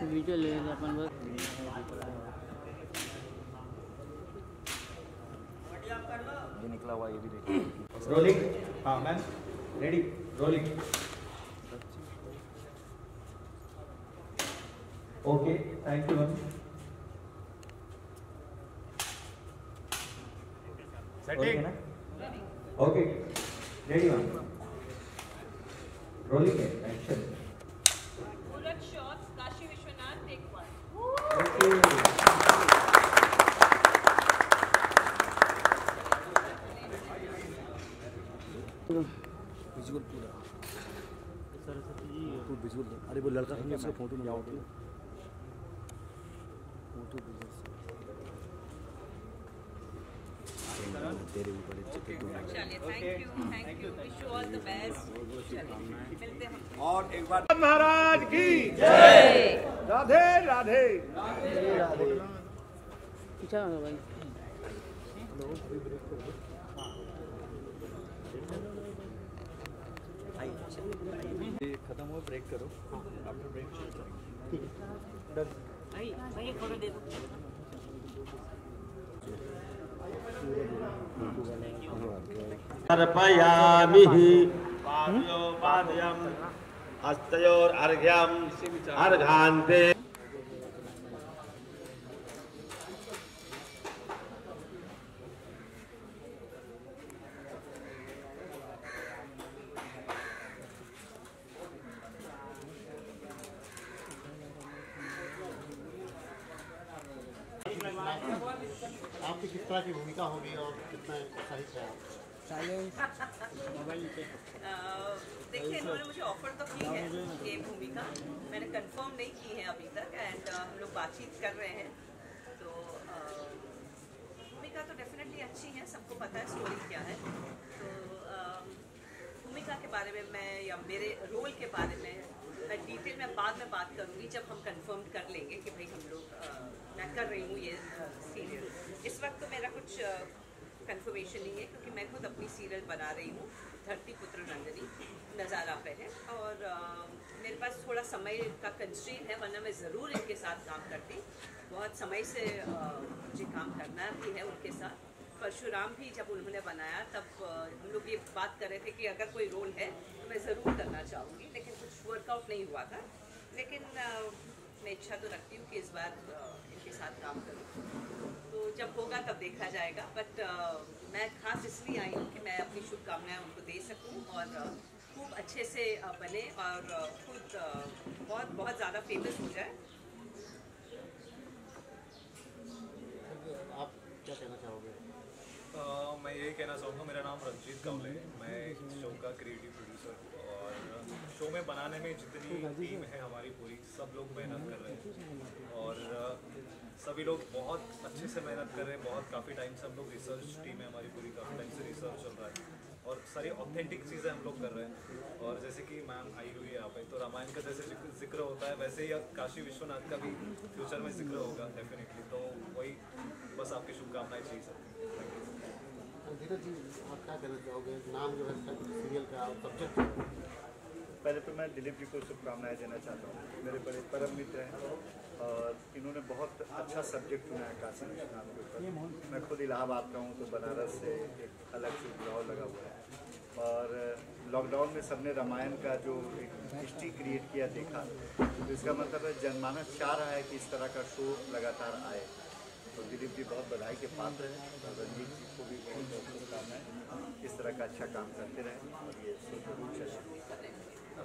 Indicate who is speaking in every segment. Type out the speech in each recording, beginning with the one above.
Speaker 1: Video ले लेते अपन बस।
Speaker 2: ये निकला हुआ ये भी देखिए।
Speaker 3: रोलिंग। हाँ ma'am ready rolling. Okay thank you ma'am. Setting ना। Okay ready ma'am. रोलिंग है action.
Speaker 4: Bullet shots Kashi Vishwanath take 1।
Speaker 2: Visual पूरा सरस्वती जी तो विजुअल। अरे वो लड़का हमने उसका फोटो मंगाया था फोटो तेरे ऊपर
Speaker 4: चलिए thank you wish you all the best. मिलते हैं
Speaker 3: और एक बार
Speaker 5: महाराज की जय। राधे राधे।
Speaker 1: पीछा भाई
Speaker 2: खत्म हो ब्रेक करो। आफ्टर ब्रेक
Speaker 1: भाई भाई फोटो दे दो।
Speaker 5: अर्पयामि पादयोपाद्यं हस्तयोर्घ्यं अर्घान्ते।
Speaker 6: आपकी किस तरह की भूमिका होगी और कितना उत्साहित है आप?
Speaker 4: देखिए इन्होंने मुझे ऑफर तो की है ये भूमिका, मैंने कंफर्म नहीं की है अभी तक एंड हम लोग बातचीत कर रहे हैं। तो भूमिका तो डेफिनेटली अच्छी है, सबको पता है स्टोरी क्या है। तो भूमिका के बारे में मैं या मेरे रोल के बारे में मैं डिटेल में बाद में बात करूँगी जब हम कंफर्म कर लेंगे कि भाई हम लोग मैं कर रही हूँ ये सीरियल। इस वक्त तो मेरा कुछ कंफर्मेशन नहीं है क्योंकि मैं खुद अपनी सीरियल बना रही हूँ, धरती पुत्र नंदिनी नज़ारा पे है और मेरे पास थोड़ा समय का कंस्ट्रेंट है, वरना मैं ज़रूर इनके साथ काम करती। बहुत समय से मुझे काम करना भी है उनके साथ। परशुराम भी जब उन्होंने बनाया तब हम लोग ये बात कर रहे थे कि अगर कोई रोल है तो मैं ज़रूर करना चाहूँगी, लेकिन कुछ वर्कआउट नहीं हुआ था। लेकिन मैं इच्छा तो रखती हूँ कि इस बार इनके साथ काम करूँ, तो जब होगा तब देखा जाएगा। बट मैं खास इसलिए आई हूँ कि मैं अपनी शुभकामनाएं उनको दे सकूँ और खूब अच्छे से बने और खुद बहुत बहुत ज़्यादा फेमस हो जाए।
Speaker 6: आप क्या कहना चाहोगे?
Speaker 7: मैं यही कहना चाहूँगा, मेरा नाम रंजीत कावले है, मैं शो का क्रिएटिव प्रोड्यूसर और शो में बनाने में जितनी टीम है हमारी पूरी, सब लोग मेहनत कर रहे हैं और सभी लोग बहुत अच्छे से मेहनत कर रहे हैं। बहुत काफ़ी टाइम से हम लोग रिसर्च टीम है हमारी पूरी, काफ़ी टाइम से रिसर्च चल रहा है और सारी ऑथेंटिक चीज़ें हम लोग कर रहे हैं। और जैसे कि मैम आई हुई है यहाँ पे, तो रामायण का जैसे जिक्र होता है वैसे ही काशी विश्वनाथ का भी फ्यूचर में जिक्र होगा डेफिनेटली। तो वही बस आपकी शुभकामनाएं चाहिए सर।
Speaker 6: धीरज जी आप क्या कहना चाहोगे? नाम जो है सीरियल का सब्जेक्ट।
Speaker 8: पहले तो मैं दिलीप जी को शुभकामनाएं देना चाहता हूँ, मेरे बड़े परम मित्र हैं और इन्होंने बहुत अच्छा सब्जेक्ट चुना है काशी विश्वनाथ के ऊपर। मैं खुद इलाहाबाद का हूँ तो बनारस से एक अलग से जुड़ाव लगा हुआ है और लॉकडाउन में सबने रामायण का जो एक हिस्ट्री क्रिएट किया देखा, तो इसका मतलब है जनमानस चाह रहा है कि इस तरह का शो लगातार आए। तो दिलीप जी बहुत बधाई के पात्र हैं और रंजीत जी को भी बहुत बहुत शुभकामनाएं, इस तरह का अच्छा काम करते रहें और ये शो जरूर चले।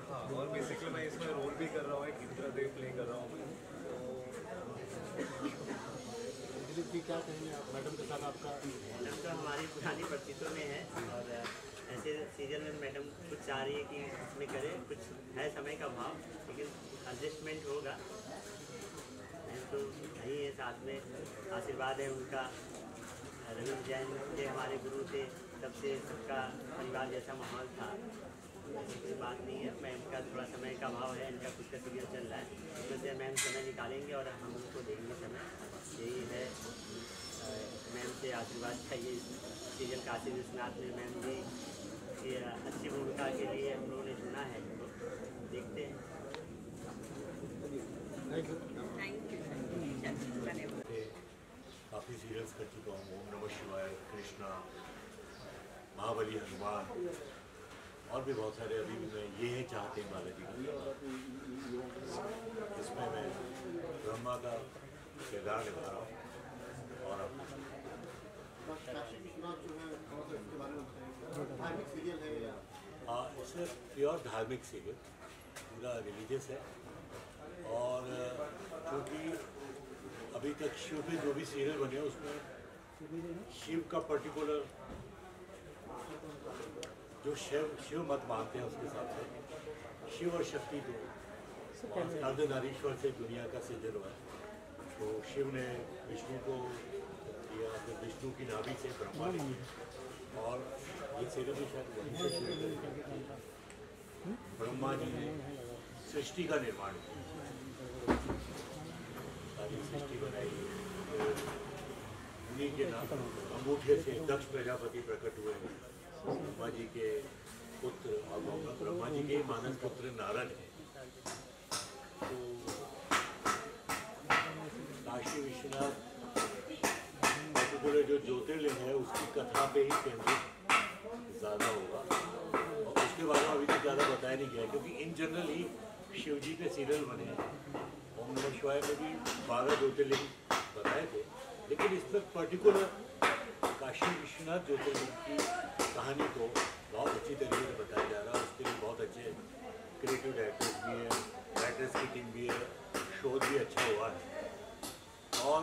Speaker 7: हाँ, और बेसिकली मैं इसमें रोल भी कर रहा हूँ, एक इंद्रदेव प्ले कर रहा हूँ मैं।
Speaker 6: दिलीप जी क्या कहेंगे आप? मैडम के साथ आपका
Speaker 9: मैडम तो हमारी पुरानी परिचितों में है और ऐसे सीरियल में मैडम कुछ चाह रही है कि इसमें करें, कुछ है समय का भाव, लेकिन एडजस्टमेंट होगा। तो यही है, साथ में आशीर्वाद है उनका। रविंद्र जैन के हमारे गुरु थे, तब से सबका परिवार जैसा माहौल था, कोई बात नहीं है। मैम का थोड़ा समय का अभाव है, इनका खुद का सीरियल चल रहा है, उसमें से मैम समय निकालेंगे और हम उनको देंगे समय। यही है, मैम से आशीर्वाद चाहिए सीरियल काशी विश्वनाथ में। मैम जी की अच्छी भूमिका के लिए हम लोगों ने चुना है, देखते हैं।
Speaker 6: Thank you.
Speaker 10: और भी बहुत सारे अभी भी मैं ये है चाहते हैं बालाजी की, इसमें मैं ब्रह्मा का किरदार निभा रहा हूँ। और अब हाँ, इसमें प्योर धार्मिक सीरियल, पूरा रिलीजियस है। और क्योंकि अभी तक शिव पे जो भी सीरियल बने हैं उसमें शिव का पर्टिकुलर जो शिव मत मानते हैं उसके हिसाब से शिव और शक्ति तो अर्धनारीश्वर से दुनिया का सृजन हुआ है। तो शिव ने विष्णु को दिया, फिर विष्णु की नाभि से ब्रह्मा ने किया। और ये सीरियल भी शायद वहीं से शुरू हुई। ब्रह्मा जी ने सृष्टि का निर्माण किया, सारी सृष्टि बनाई। उन्हीं के नाम अंगूठे से दक्ष प्रजापति प्रकट हुए, ब्रह्मा जी के पुत्र, और ब्रह्मा जी के मानस पुत्र नारद हैं। तो काशी विश्वनाथ पर्टिकुलर जो ज्योतिर्लिंग है उसकी कथा पे ही केंद्रित ज़्यादा होगा। और उसके बारे में अभी तक ज़्यादा बताया नहीं गया, क्योंकि इन जनरल ही शिव जी पे सीरियल बने हैं। ओम नमः शिवाय में भी 12 ज्योतिर्लिंग बताए थे, लेकिन इस पर पर्टिकुलर काशी विश्वनाथ ज्योतिर्लिंग की कहानी को बहुत अच्छी तरीके से बताया जा रहा है। उसके लिए बहुत अच्छे क्रिएटिव डायरेक्टर्स भी हैं, राइटर्स की टीम भी है, शोध भी अच्छा हुआ है। और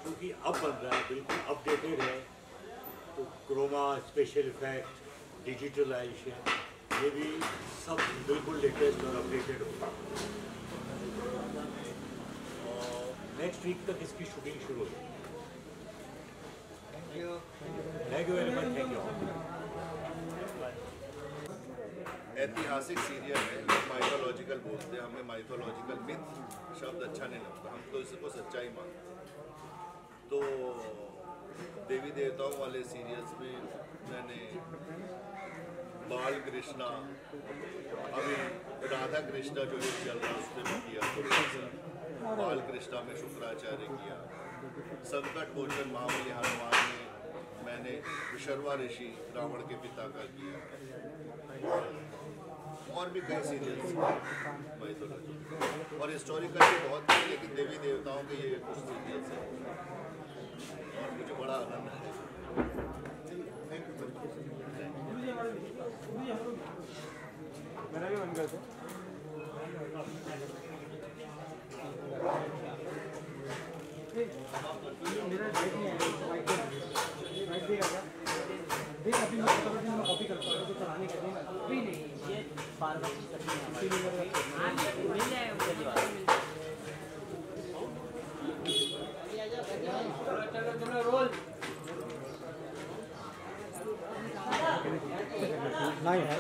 Speaker 10: क्योंकि अब बन रहा है, बिल्कुल अपडेटेड है, तो क्रोमा, स्पेशल इफेक्ट, डिजिटलाइजेशन, ये भी सब बिल्कुल लेटेस्ट और अपडेटेड होगा। और नेक्स्ट वीक तक इसकी शूटिंग शुरू होगी। Thank you very much. Thank you.
Speaker 11: ऐतिहासिक सीरियल है, लोग माइथोलॉजिकल बोलते हैं, हमें माइथोलॉजिकल मिथ शब्द अच्छा नहीं लगता, हम तो इसको सच्चाई मानते हैं। तो देवी देवताओं वाले सीरियल्स में मैंने बाल कृष्णा, अभी राधा कृष्णा जो एक चल रहा है उसमें भी किया, बाल कृष्णा में शुक्राचार्य किया, संकट मोचन महाबली हनुमान में मैंने विशर्वा ऋषि रावण के पिता का किया, और भी कई सीरियल्स माइथोलॉजी और हिस्टोरिकल भी बहुत है, लेकिन देवी देवताओं के ये कुछ सीरियल्स हैं और मुझे बड़ा आनंद है।
Speaker 5: मेरा भी मन करता
Speaker 1: देख अभी मैं कॉपी करता हूँ तो चलाने के लिए भी नहीं, ये बार बार मिल जाएगा। चलो रोल नहीं है,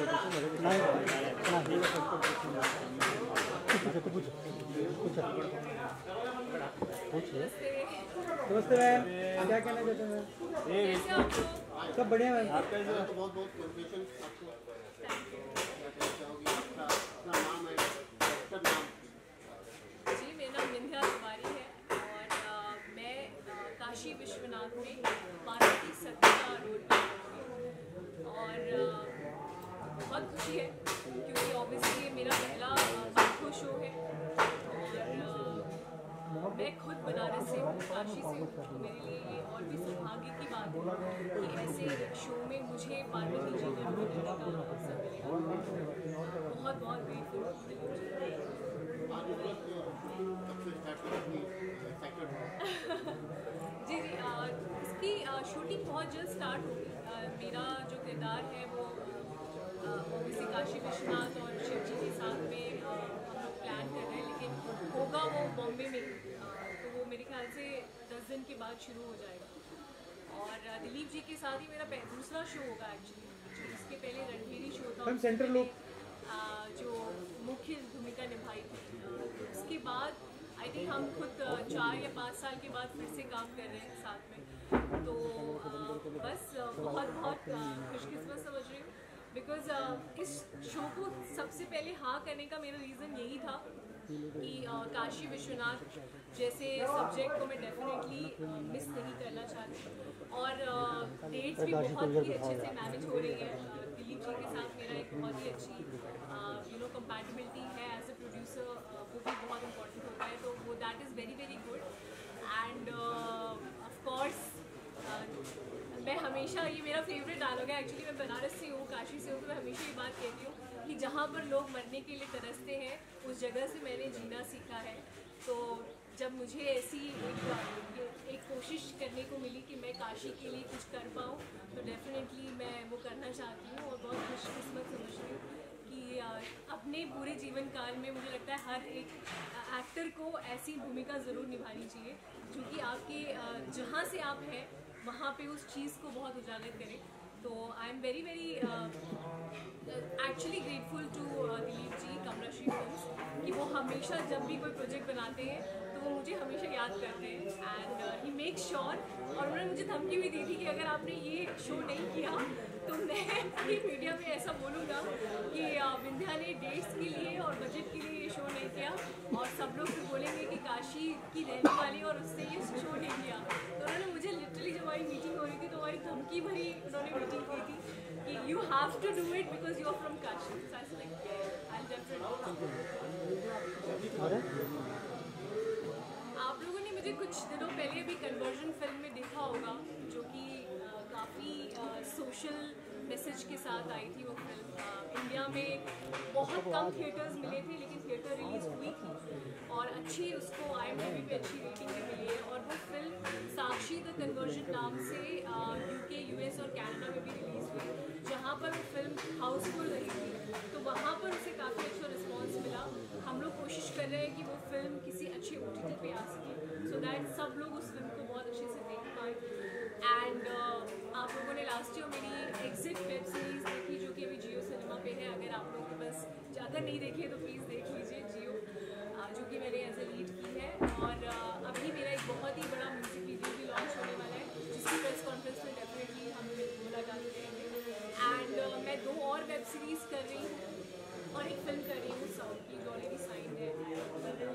Speaker 1: नमस्ते मैम, क्या कहना चाहते हैं? सब बढ़िया मैम।
Speaker 6: आपका तो बहुत बहुत कॉन्ग्रेचुलेशन आपको। क्या चाहोगी? अपना नाम है, डॉक्टर नाम?
Speaker 12: जी, मेरा नाम विंध्या कुमारी है और मैं काशी विश्वनाथ में पार्वती सती का रोल प्ले करूँगी। और बहुत खुशी है क्योंकि ऑब्वियसली मेरा पहला माइथो शो है और मैं खुद बनारस से हूँ, काशी से हूँ, तो मेरे लिए ये और भी सौभाग्य की बात है कि ऐसे शो में मुझे पार्वती जी का रोल करने का अवसर मिलेगा। बहुत बहुत ग्रेटफुल जी जी। इसकी शूटिंग बहुत जल्द स्टार्ट होगी। मेरा जो किरदार है वो ओबीसी काशी विश्वनाथ और शिव जी के साथ में हम लोग प्लान कर रहे हैं, लेकिन होगा वो बॉम्बे में, तो वो मेरे ख्याल से 10 दिन के बाद शुरू हो जाएगा। और दिलीप जी के साथ ही मेरा दूसरा शो होगा एक्चुअली। इसके पहले रणधीरी शो था,
Speaker 1: सेंटर लोग
Speaker 12: जो मुख्य भूमिका निभाई थी। उसके बाद आई थिंक हम खुद 4 या 5 साल के बाद फिर से काम कर रहे हैं साथ में। तो बस बहुत बहुत खुशकिस्मत समझ रही हूँ, बिकॉज इस शो को सबसे पहले हाँ करने का मेरा रीज़न यही था कि काशी विश्वनाथ जैसे सब्जेक्ट को मैं डेफिनेटली मिस नहीं करना चाहती। और डेट्स भी बहुत ही अच्छे से मैनेज हो रही है। दिलीप जी के साथ मेरा एक बहुत ही अच्छी कंपैटिबिलिटी है एज अ प्रोड्यूसर, वो भी बहुत इम्पोर्टेंट होता है, तो वो that is very very good. End of course मैं हमेशा, ये मेरा फेवरेट डायलॉग है एक्चुअली, मैं बनारस से हूँ, काशी से हूँ, तो मैं हमेशा ये बात कहती हूँ कि जहाँ पर लोग मरने के लिए तरसते हैं उस जगह से मैंने जीना सीखा है। तो जब मुझे ऐसी एक कोशिश करने को मिली कि मैं काशी के लिए कुछ कर पाऊँ, तो डेफिनेटली मैं वो करना चाहती हूँ और बहुत खुशकिस्मत समझती हूँ कि अपने पूरे जीवन काल में मुझे लगता है हर एक एक्टर को ऐसी भूमिका ज़रूर निभानी चाहिए जो कि आपके जहाँ से आप हैं वहाँ पे उस चीज़ को बहुत उजागर करें। तो I am very very actually grateful to Dilip ji, Kamalashree films, कि वो हमेशा जब भी कोई प्रोजेक्ट बनाते हैं तो वो मुझे हमेशा याद करते हैं एंड ही मेक श्योर। और उन्होंने मुझे धमकी भी दी थी कि अगर आपने ये शो नहीं किया तो मैं पूरी मीडिया में ऐसा बोलूँगा कि विंध्या ने डेट्स के लिए और बजट के लिए ये शो नहीं किया, और सब लोग फिर बोलेंगे कि काशी की रहने वाली और उससे ये शो नहीं किया। तो उन्होंने मुझे लिटरली, जब हमारी मीटिंग हो रही थी तो हमारी धमकी भरी उन्होंने मीटिंग की थी कि you have to do it because you are from Kashi. So I said I definitely. आप लोगों ने मुझे कुछ दिनों पहले भी कन्वर्जन फिल्म में देखा होगा, जो कि काफ़ी सोशल मैसेज के साथ आई थी वो फिल्म। इंडिया में बहुत कम थिएटर्स मिले थे, लेकिन थिएटर रिलीज हुई थी और अच्छी, उसको IMDb पे अच्छी रेटिंग भी मिली है। और वो फिल्म साक्षी द कन्वर्जन नाम से UK, US और कनाडा में भी रिलीज़ हुई, जहाँ पर वो फिल्म हाउसफुल रही थी, तो वहाँ पर उसे काफ़ी अच्छा रिस्पॉन्स मिला। हम लोग कोशिश कर रहे हैं कि वो फिल्म किसी अच्छी OTT पे आ सके, सो दैट सब लोग उस फिल्म को बहुत अच्छे से देख पाए। एंड आप लोगों ने लास्ट ईयर मेरी एग्जिट वेब सीरीज़ देखी, जो कि अभी जियो सिनेमा पे है। अगर आप लोग के पास, अगर नहीं देखी है तो प्लीज़ देख लीजिए जियो, जो कि मैंने एज ए लीड की है। और अभी मेरा एक बहुत ही बड़ा म्यूजिक वीडियो भी लॉन्च होने वाला है, जिसकी प्रेस कॉन्फ्रेंस में डेफिनेटली हम मुलाकात करेंगे। एंड मैं 2 और वेब सीरीज़ कर रही हूँ और एक फिल्म कर रही हूँ साउथ की, जो ऑलरेडी साइन है,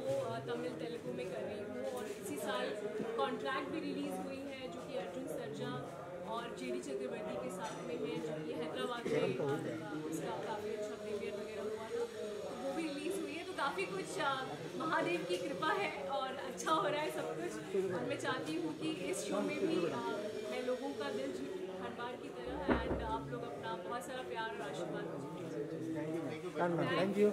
Speaker 12: वो तमिल तेलुगु में कर रही हूँ। और इसी साल कॉन्ट्रैक्ट भी रिलीज़ हुई है, जो कि अर्जुन सर्जा और JD चक्रवर्ती के साथ में है, जो कि हैदराबाद में उसका काफ़ी अच्छा प्रीमियर वगैरह हुआ था, तो वो भी रिलीज़ हुई है। तो काफ़ी कुछ महादेव की कृपा है और अच्छा हो रहा है सब कुछ। और मैं चाहती हूँ कि इस शो में भी मैं लोगों का दिल जीतूँ हर बार की तरह, एंड आप लोग अपना बहुत सारा प्यार और आशीर्वाद
Speaker 1: थैंक यू।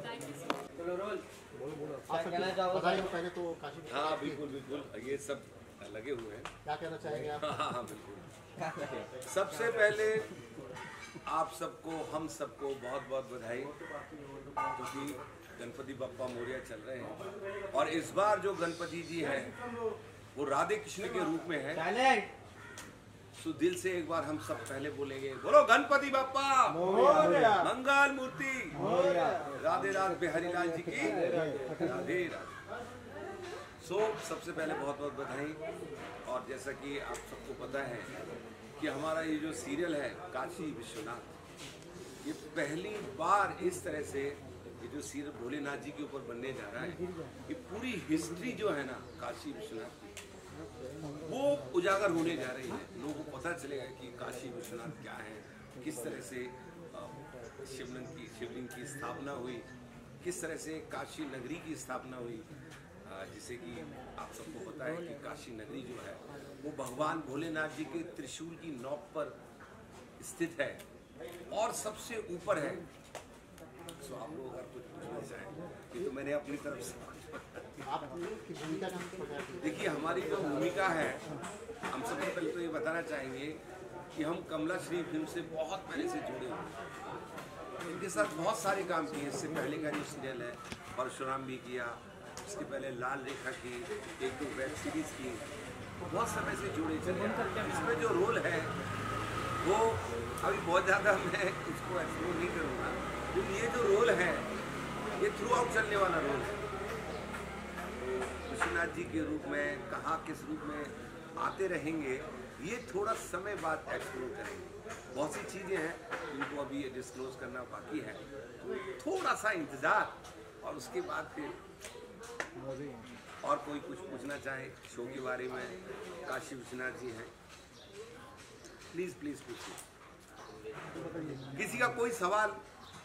Speaker 6: पहले तो काशी।
Speaker 11: हाँ बिल्कुल बिल्कुल, ये सब लगे हुए हैं।
Speaker 6: क्या कहना चाहेंगे आप?
Speaker 11: हाँ बिल्कुल। सबसे पहले आप सबको, हम सबको बहुत बहुत बधाई, क्योंकि गणपति बप्पा मोरिया चल रहे हैं। और इस बार जो गणपति जी हैं वो राधे कृष्ण के रूप में है। सो दिल से एक बार हम सब पहले बोलेंगे, बोलो गणपति बप्पा मंगल मूर्ति, राधे राधे बिहारी लाल जी की राधे राधे। सो सबसे पहले बहुत बहुत बधाई। और जैसा कि आप सबको पता है कि हमारा ये जो सीरियल है काशी विश्वनाथ, ये पहली बार इस तरह से ये जो सीरियल भोलेनाथ जी के ऊपर बनने जा रहा है। ये पूरी हिस्ट्री जो है ना काशी विश्वनाथ की, वो उजागर होने जा रही है। लोगों को पता चलेगा कि काशी विश्वनाथ क्या है, किस तरह से शिवलिंग की स्थापना हुई, किस तरह से काशी नगरी की स्थापना हुई। जिसे कि आप सबको पता है कि काशी नगरी जो है वो भगवान भोलेनाथ जी के त्रिशूल की नोक पर स्थित है और सबसे ऊपर है। सो आप लोग अगर कुछ पूछना चाहें, ये तो मैंने अपनी तरफ से
Speaker 6: आपकी भूमिका का
Speaker 11: देखिए, हमारी जो भूमिका है, हम सबसे पहले तो ये बताना चाहेंगे कि हम कमलाश्री फिल्म से बहुत पहले से जुड़े हुए हैं। इनके साथ बहुत सारे काम किए। इससे पहले का जो सीरियल है परशुराम भी किया, इसके पहले लाल रेखा की, 1-2 वेब सीरीज की, बहुत समय से जुड़े चले। इसमें जो रोल है वो अभी बहुत ज़्यादा मैं इसको एक्सप्लोर नहीं करूँगा, क्योंकि ये जो रोल है ये थ्रू आउट चलने वाला रोल है। विश्वनाथ जी के रूप में कहाँ किस रूप में आते रहेंगे, ये थोड़ा समय बाद एक्सप्लोर करेंगे। बहुत सी चीज़ें हैं जिनको अभी डिस्क्लोज करना बाकी है, थोड़ा सा इंतज़ार, और उसके बाद फिर और कोई कुछ पूछना चाहे शो के बारे में, काशी विश्वनाथ जी हैं, प्लीज़ प्लीज़ पूछिए।
Speaker 6: किसी का कोई सवाल?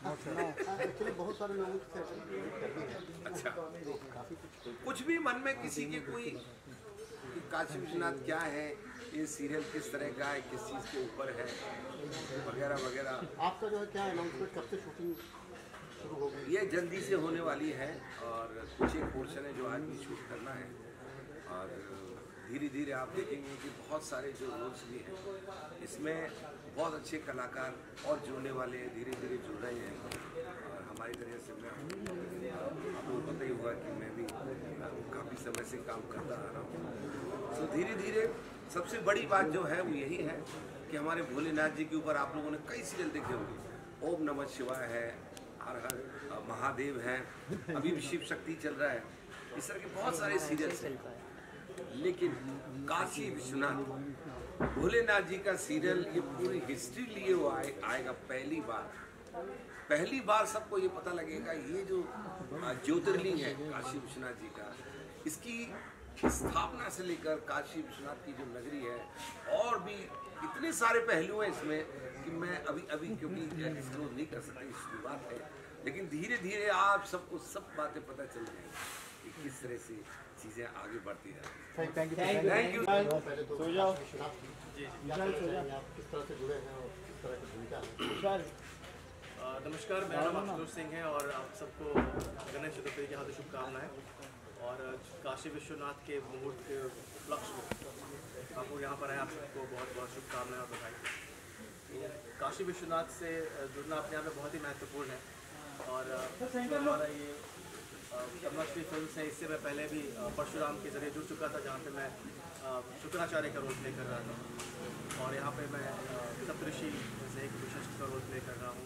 Speaker 1: एक्चुअली बहुत सारे लोगों से करनी है।
Speaker 6: अच्छा, कुछ भी मन में किसी के कोई कि काशी विश्वनाथ क्या है, ये सीरियल किस तरह का है, किस चीज़ के ऊपर है, वगैरह वगैरह।
Speaker 1: आपका जो है क्या अनाउंसमेंट, कब से शूटिंग शुरू होगी?
Speaker 6: ये जल्दी से होने वाली है और कुछ एक पोर्शन है जो आज भी शूट करना है और धीरे धीरे आप देखेंगे कि बहुत सारे जो रोल्स भी हैं इसमें बहुत अच्छे कलाकार और जुड़ने वाले धीरे धीरे जुड़ रहे हैं। और हमारी तरह से मैं आपको पता ही होगा कि मैं भी काफ़ी समय से काम करता आ रहा हूँ। तो धीरे धीरे सबसे बड़ी बात जो है वो यही है कि हमारे भोलेनाथ जी के ऊपर आप लोगों ने कई सीरियल देखे होंगे। ओम नमः शिवाय है, हर हर महादेव है, अभी भी शिव शक्ति चल रहा है, इस तरह के बहुत सारे सीरियल्स हैं। लेकिन काशी विश्वनाथ भोलेनाथ जी का सीरियल ये पूरी हिस्ट्री लिए हुआ आएगा पहली बार सबको ये पता लगेगा ये जो ज्योतिर्लिंग है काशी विश्वनाथ जी का, इसकी स्थापना से लेकर काशी विश्वनाथ की जो नगरी है और भी इतने सारे पहलू हैं इसमें कि मैं अभी क्योंकि डिस्क्लोज नहीं कर सकते, इसकी बात है। लेकिन धीरे धीरे आप सबको सब बातें पता चल जाएंगी कि किस तरह से चीज़ें आगे बढ़ती जा रही हैं।
Speaker 1: Thank you.
Speaker 6: पहले तो
Speaker 1: सो जाओ।
Speaker 6: आप किस तरह से जुड़े हैं और किस तरह की भूमिका है?
Speaker 5: नमस्कार, मेरा नाम आशुतोष सिंह है और आप सबको गणेश चतुर्थी की हार्दिक शुभकामनाएं। और काशी विश्वनाथ के मुहूर्त के उपलक्ष्य में आप लोग यहाँ पर आए, आप सबको बहुत बहुत शुभकामनाएं और बधाई। काशी विश्वनाथ से जुड़ना अपने आप में बहुत ही महत्वपूर्ण है और हमारा ये कमलाश्री फिल्म है, इससे मैं पहले भी परशुराम के जरिए जुड़ चुका था जहाँ पे मैं शुक्राचार्य का रोल प्ले कर रहा था और यहाँ पे मैं सप्तऋषि से एक विशिष्ट का रोल प्ले कर रहा हूँ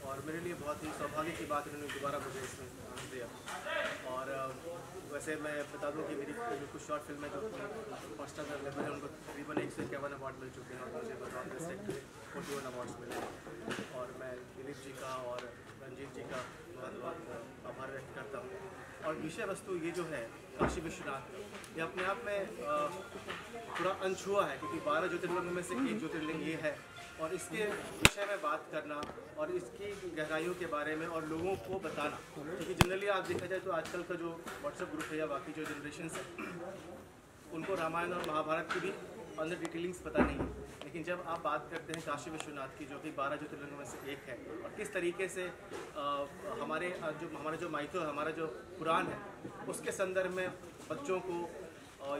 Speaker 5: और मेरे लिए बहुत ही सौभाग्य की बात इन्होंने दोबारा मुझे इसमें चांस दिया। और वैसे मैं बता दूं कि मेरी जो कुछ शॉर्ट फिल्में जो फर्स्ट टाइम लेवल है उनको तकरीबन 151 अवार्ड मिल चुके हैं और मुझे बतौर बेस्ट एक्टर 41 अवार्ड्स मिले और मैं दिलीप जी का और रंजीत जी का बहुत बहुत आभार व्यक्त करता हूँ। और विषय वस्तु ये जो है काशी विश्वनाथ, ये अपने आप में थोड़ा अनछुआ है क्योंकि 12 ज्योतिर्लिंगों में से एक ज्योतिर्लिंग ये है और इसके विषय में बात करना और इसकी गहराइयों के बारे में और लोगों को बताना, क्योंकि जनरली आप देखा जाए तो आजकल का जो व्हाट्सएप ग्रुप है या बाकी जो जनरेशन है उनको रामायण और महाभारत की भी अंदर डिटेलिंग्स पता नहीं है। लेकिन जब आप बात करते हैं काशी विश्वनाथ की जो कि 12 ज्योतिर्लिंगों में से एक है और किस तरीके से हमारा जो माइथो है, हमारा जो पुराण है, उसके संदर्भ में बच्चों को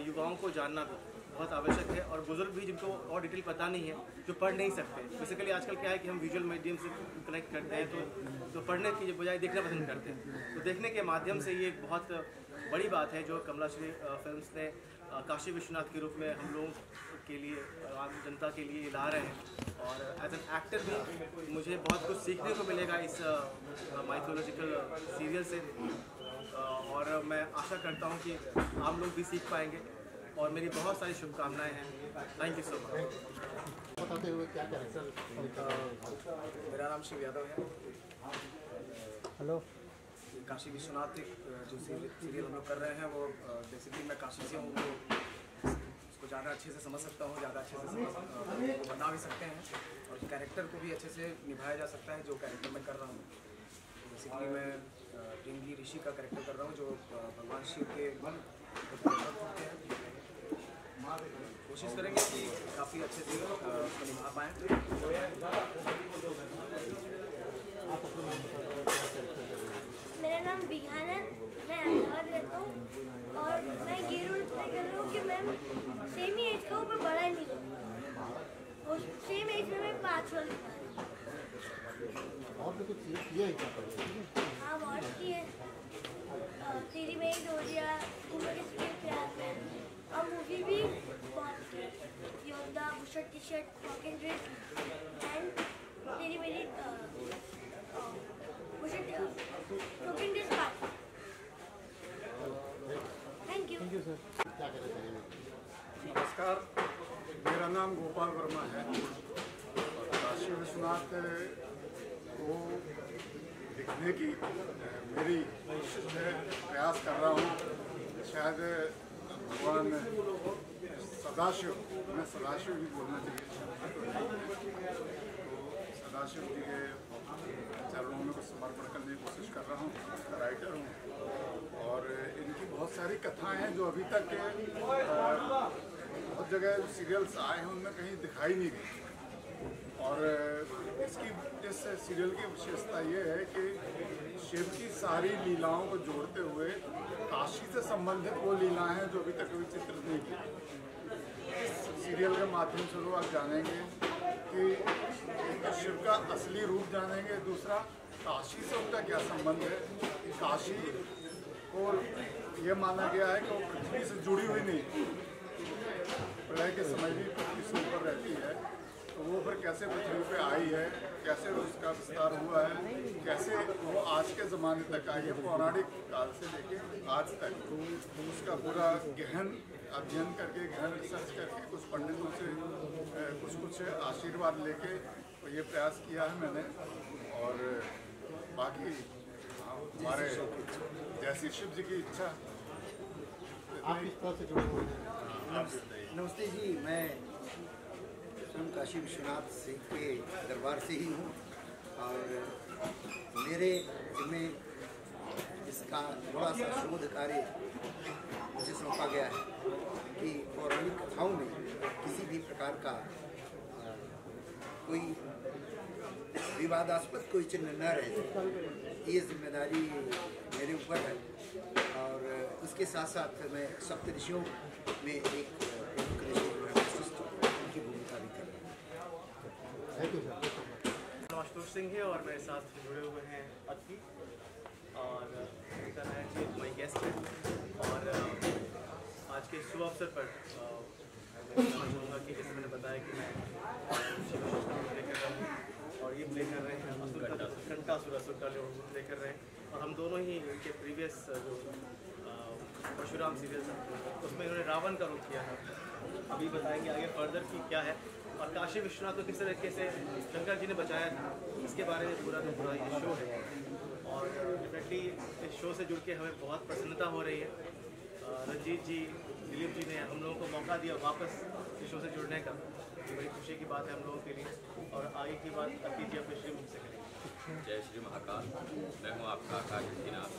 Speaker 5: युवाओं को जानना भी बहुत आवश्यक है और बुजुर्ग भी जिनको और डिटेल पता नहीं है, जो पढ़ नहीं सकते। बेसिकली आजकल क्या है कि हम विजुअल मीडियम से कनेक्ट करते हैं तो पढ़ने की बजाय देखना पसंद करते हैं। तो देखने के माध्यम से ये एक बहुत बड़ी बात है जो कमलाश्री फिल्म्स ने काशी विश्वनाथ के रूप में हम लोगों के लिए, आम जनता के लिए ला रहे हैं। और एज एन एक्टर भी मुझे बहुत कुछ सीखने को मिलेगा इस माइथोलॉजिकल सीरियल से और मैं आशा करता हूँ कि आप लोग भी सीख पाएंगे और मेरी बहुत सारी शुभकामनाएं हैं। Thank you so much.
Speaker 1: बताते हुए क्या कैरेक्टर?
Speaker 5: मेरा नाम शिव यादव है।
Speaker 1: हेलो।
Speaker 5: काशी विश्वनाथ जो सीरियल हम लोग कर रहे हैं वो बेसिकली मैं काशी से हूँ तो उसको ज़्यादा अच्छे से समझ सकता हूँ, ज़्यादा अच्छे से वो बता भी सकते हैं और कैरेक्टर को भी अच्छे से निभाया जा सकता है जो कैरेक्टर मैं कर रहा हूँ। बेसिकली मैं टिंगी ऋषि का कैरेक्टर कर रहा हूँ जो भगवान शिव के होते हैं। कोशिश करेंगे कि काफ़ी अच्छे से उसको निभा पाएँ।
Speaker 13: मेरा नाम बिहान है, मैं अहमदाबाद रहता हूँ और मैं ये रोल प्ले कर रहा हूँ कि मैं सेम ही एज का हूँ पर बड़ा नहीं हूँ और सेम एज में मैं 5 रोल
Speaker 1: और भी कुछ किया है?
Speaker 13: हाँ, वॉच की है, तेरी मेरी डोरिया, उम्र इसके प्यार में और मूवी भी बहुत की, योद्धा, bush shirt T shirt, pocket dress and तेरी मेरी bush shirt dress party. Thank you
Speaker 1: sir. क्या कहना चाहिए?
Speaker 14: नमस्कार, मेरा नाम गोपाल वर्मा है और काशी विश्वनाथ को दिखने की मेरी प्रयास कर रहा हूँ। शायद भगवान सदाशिव, मैं सदाशिव भी बोलना चाहिए, तो सदाशिव जी के चरणों में कुछ समर्पण करने की कोशिश कर रहा हूँ। राइटर हूँ और इनकी बहुत सारी कथाएं हैं जो अभी तक बहुत जगह सीरियल्स आए हैं उनमें कहीं दिखाई नहीं गई। और इस सीरियल की विशेषता ये है कि शिव की सारी लीलाओं को जोड़ते हुए काशी से संबंधित वो लीलाएं हैं जो अभी तक कभी चित्रित नहीं की। इस सीरियल के माध्यम से लोग आप जानेंगे कि शिव का असली रूप जानेंगे, दूसरा काशी से उनका क्या संबंध है। काशी को ये माना गया है कि वो पृथ्वी से जुड़ी हुई नहीं, प्रलय के समय भी पृथ्वी से ऊपर रहती है, तो वो फिर कैसे पृथ्वी पे आई है, कैसे उसका विस्तार हुआ है, कैसे वो आज के ज़माने तक आई है, पौराणिक काल से लेके आज तक। तो उसका पूरा गहन अध्ययन करके, गहन रिसर्च करके, कुछ पंडितों से कुछ आशीर्वाद लेके तो ये प्रयास किया है मैंने। और बाकी हमारे जैसी शिव जी की इच्छा।
Speaker 15: आप इस तरह से जुड़े हुए हैं।
Speaker 16: नमस्ते जी, मैं स्वयं काशी विश्वनाथ सिंह के दरबार से ही हूँ और मेरे जिम्मे इसका थोड़ा सा शोध कार्य मुझे सौंपा गया है कि पौराणिक कथाओं में किसी भी प्रकार का कोई विवादास्पद कोई चिन्ह न रह जाए, ये जिम्मेदारी मेरे ऊपर है। और उसके साथ साथ मैं सप्तऋषियों में एक प्रमुख ऋषि की भूमिका भी कर रहा हूँ।
Speaker 5: आशुतोष सिंह है और मेरे साथ जुड़े हुए हैं अति और जी माई गेस्ट है। और आज के शुभ अवसर पर मैं कहना चाहूँगा कि जैसे मैंने बताया कि मैं प्ले कर रहा हूँ और ये प्ले कर रहे हैं कंटासुर प्ले कर रहे हैं। और हम दोनों ही इनके प्रीवियस जो परशुराम सीरियल था उसमें इन्होंने रावण का रूप किया था। अभी बताएंगे आगे फर्दर की क्या है। और काशी विश्वनाथ को किस तरीके से शंकर जी ने बचाया था इसके बारे में पूरा ये शो है। और डेफिनेटली इस शो से जुड़ के हमें बहुत प्रसन्नता हो रही है। रंजीत जी, दिलीप जी ने हम लोगों को मौका दिया वापस इस शो से जुड़ने का, ये बड़ी खुशी की बात है हम लोगों के लिए। और आगे की बात अति जी अपने श्री मुख से करेंगे।
Speaker 17: जय श्री महाकाल। मैं हूँ आपका आकाश दीनाथ।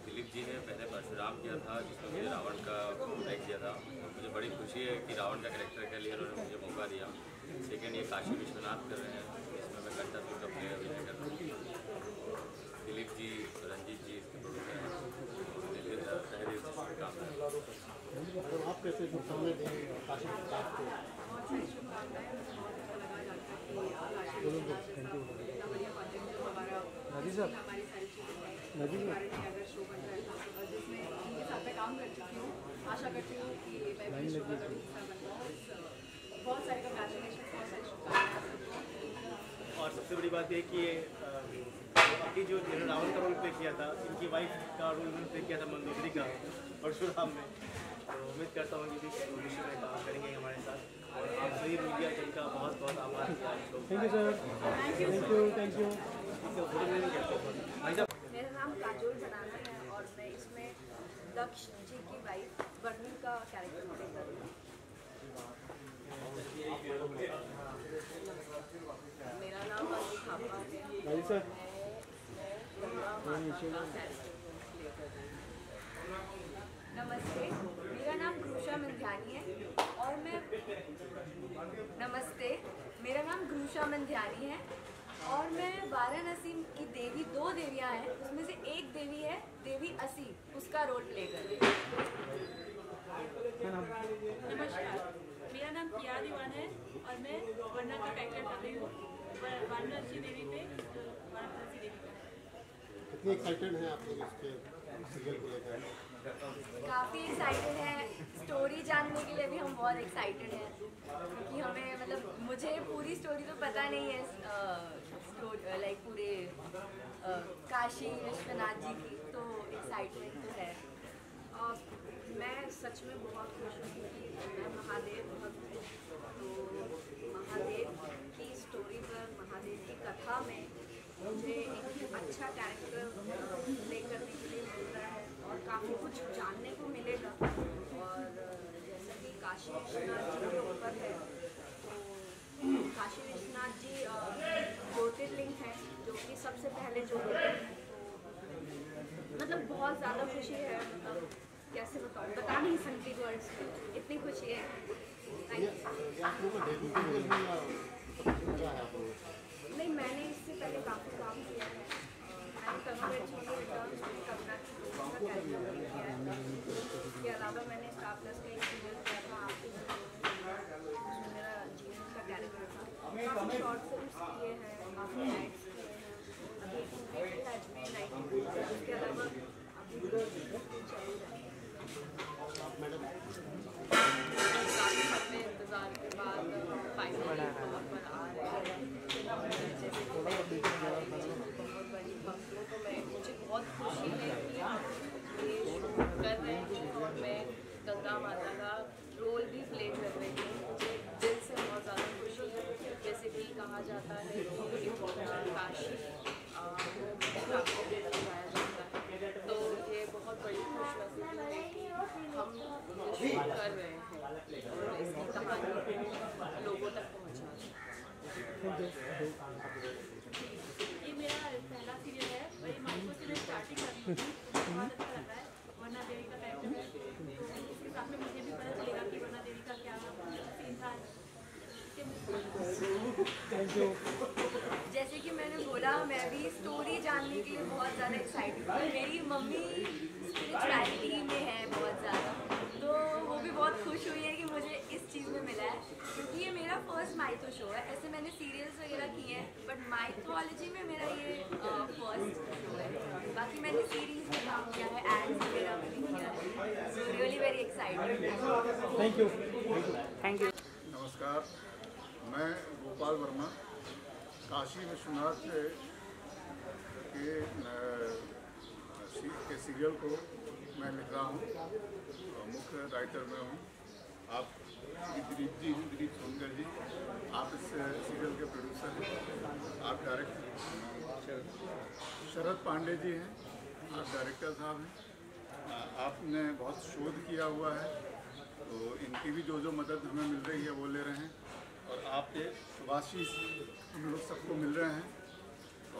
Speaker 17: दिलीप जी ने पहले परशुराम किया था जिसमें मुझे रावण का प्ले किया था। मुझे बड़ी खुशी है कि रावण का कैरेक्टर के लिए उन्होंने मुझे मौका दिया। सेकेंड ये काशी विश्वनाथ कर रहे हैं जिसमें मैं कंटासुर का प्ले अभिनय कर रहा हूँ। दिलीप जी, रंजीत जी इसके प्रोड्यूसर हैं।
Speaker 15: आप कैसे सामने देंगे काशी विश्वनाथ को?
Speaker 12: आशा करती हूँ कि बहुत सारे कंग्रेचुलेशन, बहुत सारी शुभकामनाएं।
Speaker 5: और सबसे बड़ी बात ये कि ये अभी जो रावण का रोल प्ले किया था, इनकी वाइफ का रोल उन्होंने प्ले किया था मंदोदरी का परशुराम में। तो उम्मीद करता हूँ कि भविष्य में काम करेंगे हमारे साथ। और आप सभी मीडिया जिनका बहुत बहुत आभार।
Speaker 1: Thank you sir. Thank you.
Speaker 18: मेरा नाम काजोल बनाना है और मैं इसमें दक्ष जी की वाइफ वर्णन का कैरेक्टर प्ले कर रही हूँ। मेरा नाम अनु थापा है। नमस्ते, मेरा नाम ग्रूषा मंध्यानी है और मैं और मैं वाराणसी की देवी, दो देवियां हैं, उसमें से एक देवी है देवी असी, उसका रोल प्ले कर रही हूँ।
Speaker 12: नमस्कार, मेरा नाम किया दीवान है और मैं वर्णा का कैरेक्टर कर रही हूँ वाराणसी देवी पे, वाराणसी देवी का।
Speaker 15: कितनी एक्साइटेड हैं आप लोग इसके सीरियल को लेकर?
Speaker 18: काफ़ी एक्साइटेड है, स्टोरी जानने के लिए भी हम बहुत एक्साइटेड हैं क्योंकि हमें मतलब मुझे पूरी स्टोरी तो पता नहीं है, लाइक पूरे काशी विश्वनाथ जी की, तो एक्साइटमेंट तो है। और मैं सच में बहुत खुश हूँ क्योंकि मैं महादेव भक्त हूँ, तो महादेव की स्टोरी पर, महादेव की कथा में मुझे एक अच्छा कैरेक्टर प्ले करने के लिए मिल रहा है और काफ़ी कुछ जानने को मिलेगा। और जैसा कि काशी विश्वनाथ जी के ऊपर है तो काशी विश्वनाथ जी ज्योतिर्लिंग है जो कि सबसे पहले जो होते हैं, तो मतलब बहुत ज़्यादा खुशी है, मतलब कैसे बताऊँ, बता नहीं सकती वर्ड्स में, इतनी खुशी है। नहीं, मैंने इससे पहले काफ़ी काम किया है, मैंने कन्वर्ट रिटर्न्स में कपड़ा का कैरेक्टर किया है, इसके अलावा मैंने स्टार प्लस का एक सीरियल किया था आपके, उसमें मेरा जीवन का कैरेक्टर था, काफ़ी शॉर्ट फिल्म्स किए हैं, काफ़ी एड्स किए हैं, अभी एक मूवी है में 90 उसके अलावा अभी चल रहा है। काफ़ी लंबे इंतज़ार के बाद फाइनली तौर पर आ रहे हैं, जैसे कि मैं बहुत बड़ी भक्त हूँ, तो मुझे बहुत खुशी है कि हम ये शो कर रहे हैं और मैं गंगा माता का रोल भी प्ले कर रही हूँ। मुझे दिल से बहुत ज़्यादा खुशी है, जैसे कि कहा जाता है कि काशी को भी लगाया जाता है, तो ये बहुत बड़ी खुशनसीबी है कि हम ये शो कर रहे हैं और इसकी कहानी को लोगों तक पहुँचा रहे हैं।
Speaker 12: ये मेरा पहला सीरियल है, वही माइको से मैं स्टार्टिंग कर रही थी, बहुत अच्छा लग रहा है। वरना देवी का कैरेक्टर है, तो इसके साथ में मुझे भी पता चलेगा कि वरना देवी का क्या सीन था। जैसे कि मैंने बोला, मैं भी स्टोरी जानने के लिए बहुत ज़्यादा एक्साइटेड हूँ। मेरी मम्मी स्पिरिचुअलिटी में है बहुत ज़्यादा, तो वो भी बहुत खुश हुई है कि मुझे इस चीज़ में मिला है, क्योंकि ये मेरा फर्स्ट माइथो शो है। ऐसे मैंने सीरियल्स वगैरह किए हैं, बट माइथोलॉजी में मेरा ये फर्स्ट शो है। बाकी मैंने सीरीज में काम किया है, एड्स वगैरह में भी किया है, so really very excited.
Speaker 1: Thank you. Thank you.
Speaker 14: नमस्कार, मैं गोपाल वर्मा काशी विश्वनाथ के सीरियल को मैं लिख रहा हूँ, मुख्य राइटर में हूँ। आप दिलीप जी हैं, दिलीप सोनकर जी, आप इस सीरियल के प्रोड्यूसर हैं। आप डायरेक्टर शरद पांडे जी हैं, आप डायरेक्टर साहब हैं। आपने बहुत शोध किया हुआ है, तो इनकी भी जो मदद हमें मिल रही है वो ले रहे हैं, और आपके शुभाशीष हम लोग सबको मिल रहे हैं।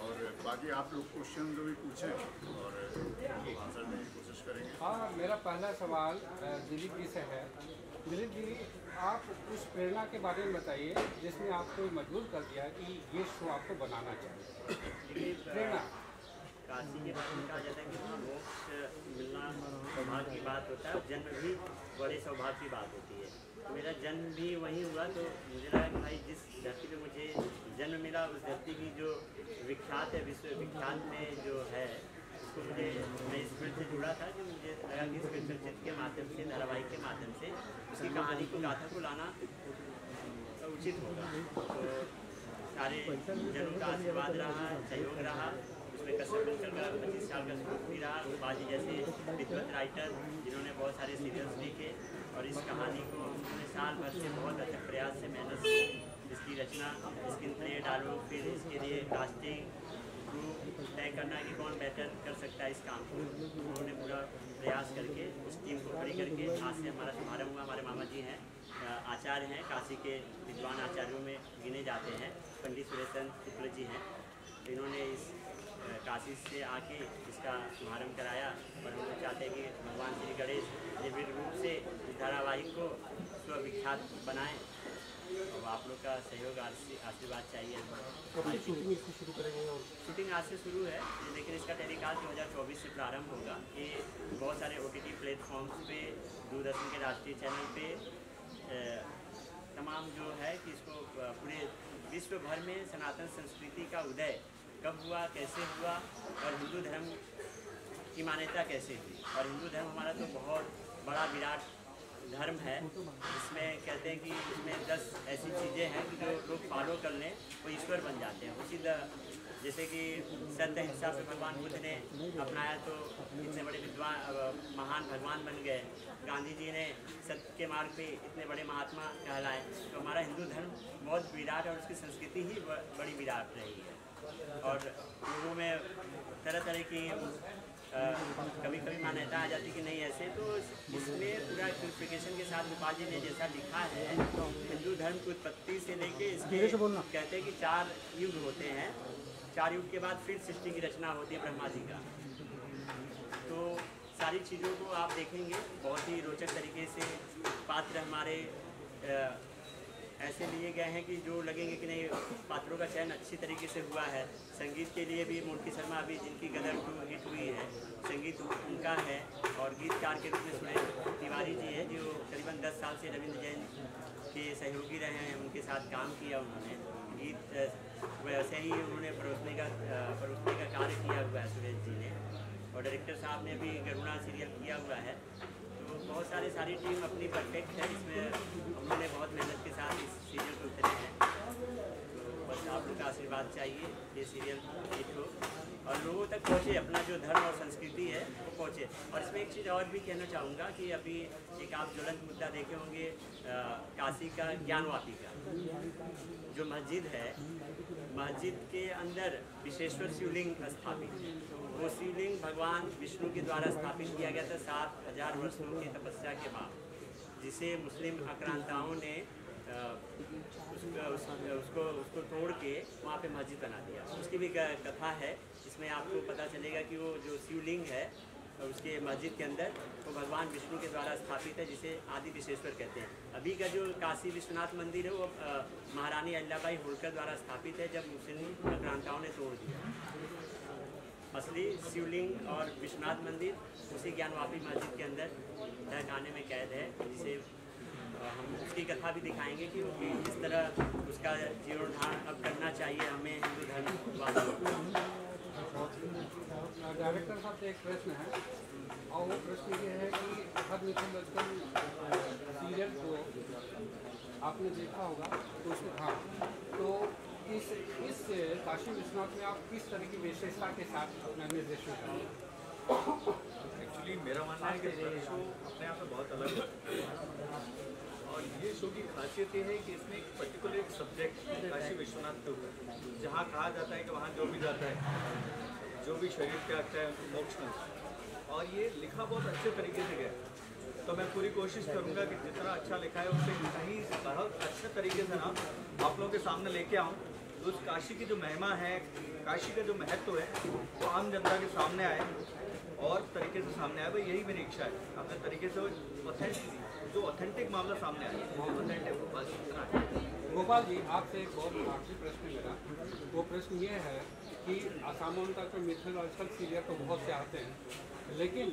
Speaker 14: और बाकी आप लोग क्वेश्चन जो भी पूछें और आंसर देने की कोशिश करेंगे।
Speaker 1: हाँ, मेरा पहला सवाल दिलीप जी से है। दिलीप जी, आप उस प्रेरणा के बारे में बताइए जिसने आपको मजबूर कर दिया कि ये शो आपको बनाना चाहिए। प्रेरणा
Speaker 9: काशी के बारे में कहा जाता है कि मोक्ष मिलना सौभाग्य की बात होता है, और जन्म भी बड़े सौभाग्य की बात होती है। तो मेरा जन्म भी वहीं हुआ, तो मुझे लगा कि भाई जिस धरती पे मुझे जन्म मिला, उस धरती की जो विख्यात है, विश्व विख्यात में जो है, उसको मुझे, मैं इस फील्ड से जुड़ा था, जो मुझे लगा कि इस चलचित्र के माध्यम से, धारावाहिक के माध्यम से उसकी कहानी को, गाथा को लाना उचित होगा। तो सारे जनों का आशीर्वाद रहा, सहयोग रहा, उसमें कसरत चल रहा। 25 साल का स्कोप भी रहा। बाजी जैसे विद्वत राइटर जिन्होंने बहुत सारे सीरियल्स लिखे, और इस कहानी को उन्होंने साल भर से बहुत अच्छे प्रयास से, मेहनत से इसकी रचना, स्क्रीन प्ले डालो, फिर इसके लिए कास्टिंग तय करना कि कौन बेहतर कर सकता है इस काम को। उन्होंने पूरा प्रयास करके उस टीम को खड़ी करके आज से हमारा शुभारंभ हुआ। हमारे मामा जी हैं, आचार्य हैं, काशी के विद्वान आचार्यों में गिने जाते हैं, पंडित सुरेशन शुक्ल जी हैं। तो इन्होंने इस काशी से आके इसका शुभारंभ कराया, और हम लोग चाहते हैं कि भगवान श्री गणेश निविड़ रूप से इस धारावाहिक को विख्यात बनाएं, और आप लोग का सहयोग, आशीर्वाद चाहिए।
Speaker 1: शुरू करेंगे और
Speaker 9: शूटिंग आज से शुरू है, लेकिन इसका टेलीकास्ट 2024 से प्रारंभ होगा। ये बहुत सारे OTT प्लेटफॉर्म्स पे, दूरदर्शन के राष्ट्रीय चैनल पे तमाम जो है कि इसको पूरे विश्व भर में सनातन संस्कृति का उदय कब हुआ, कैसे हुआ, और हिंदू धर्म की मान्यता कैसे हुई। और हिंदू धर्म हमारा तो बहुत बड़ा विराट धर्म है। इसमें कहते हैं कि इसमें 10 ऐसी चीज़ें हैं कि जो लोग फॉलो कर लें वो ईश्वर बन जाते हैं। उसी जैसे कि सत्य हिंसा पे भगवान बुद्ध ने अपनाया तो इतने बड़े विद्वान महान भगवान बन गए। गांधी जी ने सत्य के मार्ग पे इतने बड़े महात्मा कहलाए। तो हमारा हिंदू धर्म बहुत विराट, और उसकी संस्कृति ही बड़ी विराट रही है। और लोगों में तरह तरह की कभी कभी मान्यता आ जाती कि नहीं ऐसे, तो इसमें पूरा क्लिफिकेशन के साथ गोपाल जी ने जैसा लिखा है, हिंदू धर्म की उत्पत्ति से लेके इसके कहते हैं कि 4 युग होते हैं, 4 युग के बाद फिर सृष्टि की रचना होती है ब्रह्मा जी का। तो सारी चीज़ों को आप देखेंगे बहुत ही रोचक तरीके से पात्र हमारे ऐसे लिए गए हैं कि जो लगेंगे कि नहीं पात्रों का चयन अच्छी तरीके से हुआ है। संगीत के लिए भी मूर्ति शर्मा अभी जिनकी गदर 2 हिट हुई है, संगीत उनका है, और गीतकार के रूप में सुरेश तिवारी जी है जो करीबन 10 साल से रविंद्र जैन के सहयोगी रहे हैं, उनके साथ काम किया उन्होंने। गीत वैसे ही उन्होंने परोसने का कार्य किया हुआ है सुरेश जी ने, और डायरेक्टर साहब ने भी गरुणा सीरियल किया हुआ है। तो बहुत सारी टीम अपनी परफेक्ट है, इसमें उन्होंने बहुत मेहनत के साथ इस सीरियल को उतरे हैं। तो बस आप लोग का आशीर्वाद चाहिए, ये सीरियल हिट हो और लोगों तक पहुँचे, अपना जो धर्म और संस्कृति है वो पहुँचे। और इसमें एक चीज़ और भी कहना चाहूँगा कि अभी एक आप ज्वलंत मुद्दा देखे होंगे काशी का ज्ञानवापी का जो मस्जिद है, मस्जिद के अंदर विशेश्वर शिवलिंग स्थापित है। वो शिवलिंग भगवान विष्णु के द्वारा स्थापित किया गया था 7000 वर्षों की तपस्या के बाद, जिसे मुस्लिम आक्रांताओं ने उसको तोड़ के वहाँ पे मस्जिद बना दिया। उसकी भी कथा है, इसमें आपको पता चलेगा कि वो जो शिवलिंग है उसके मस्जिद के अंदर वो भगवान विष्णु के द्वारा स्थापित है, जिसे आदि विश्वेश्वर कहते हैं। अभी का जो काशी विश्वनाथ मंदिर है वो महारानी अहिल्याबाई होलकर द्वारा स्थापित है, जब मुस्लिम आक्रांताओं ने तोड़ दिया। असली शिवलिंग और विश्वनाथ मंदिर उसी ज्ञानवापी मस्जिद के अंदर तहखाने में कैद है, जिसे हम उसकी कथा भी दिखाएंगे कि किस तरह उसका जीर्णोद्धार अब करना चाहिए हमें हिंदू धर्म वालों को।
Speaker 1: डायरेक्टर साहब से एक प्रश्न है, और वो प्रश्न ये है कि हर मिथोलॉजिकल सीरियल को आपने देखा होगा, तो उसमें हाँ, तो इस काशी विश्वनाथ में आप किस तरह की विशेषता के साथ अपना निर्देशन करेंगे?
Speaker 7: एक्चुअली मेरा मानना है कि शो अपने आप में बहुत अलग है, और ये शो की खासियत ये है कि इसमें एक पर्टिकुलर एक सब्जेक्ट काशी विश्वनाथ के ऊपर, जहाँ कहा जाता है कि वहाँ जो भी जाता है, जो भी शरीर त्यागता है उनको मोक्ष मिलता है, और ये लिखा बहुत अच्छे तरीके से गया। तो मैं पूरी कोशिश करूँगा कि जितना अच्छा लिखा है उससे कहीं बहुत अच्छे तरीके से ना आप लोगों के सामने लेके आऊँ। उस काशी की जो महिमा है, काशी का जो महत्व है, वो आम जनता के सामने आए और तरीके से सामने आए। भाई यही मेरी इच्छा है, अपने तरीके से जो ऑथेंटिक मामला सामने आए, ऑथेंटिक बस इतना है।
Speaker 1: गोपाल जी, आपसे एक बहुत आखिरी प्रश्न मेरा, वो प्रश्न ये है कि सामान्यतः तो मिथोलॉजिकल सीरियल तो बहुत से आते हैं, लेकिन